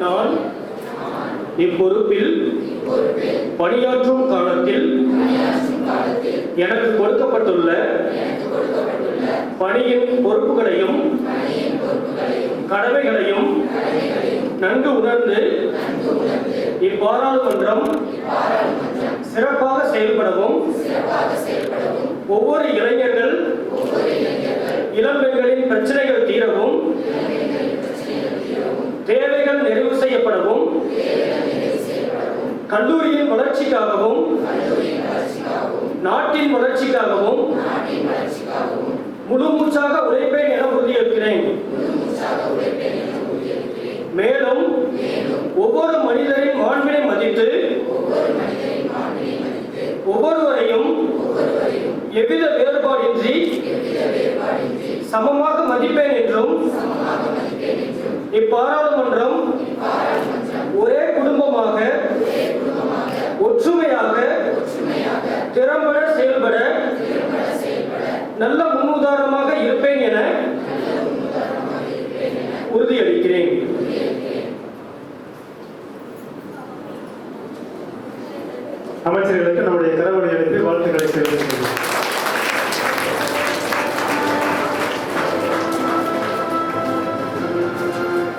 நான் இப்பொறுப்பில் பணியாற்றும் காலத்தில் எனக்கு கொடுக்கப்பட்டுள்ள பணியின் பொறுப்புகளையும் கடமைகளையும் நன்கு உணர்ந்து இப்பாராளுமன்றம் சிறப்பாக செயல்படவும் ஒவ்வொரு இளைஞர்கள் இளம்பெண்களின் பிரச்சனைகள் தீரவும் தேவைகள் நிறைவு செய்யப்படவும் கல்லூரியின் வளர்ச்சிக்காகவும் நாட்டின் வளர்ச்சிக்காகவும் முழு மூச்சாக உழைப்பேன் என உறுதியேற்கிறேன். மேலும் ஒவ்வொரு மனிதரின் மாண்பினை மதித்து ஒவ்வொருவரையும் எவ்வித வேறுபாடின்றி சமமாக மதிப்பேன் என்றும் இப்பாராளுமன்றம் ஒரே குடும்பமாக ஒற்றுமையாக திறம்பட செயல்பட நல்ல முன்னுதாரணமாக இருப்பேன் என உறுதியளிக்கிறேன். அமைச்சர்களுக்கு நம்முடைய கரவொலி அளித்து வாழ்த்து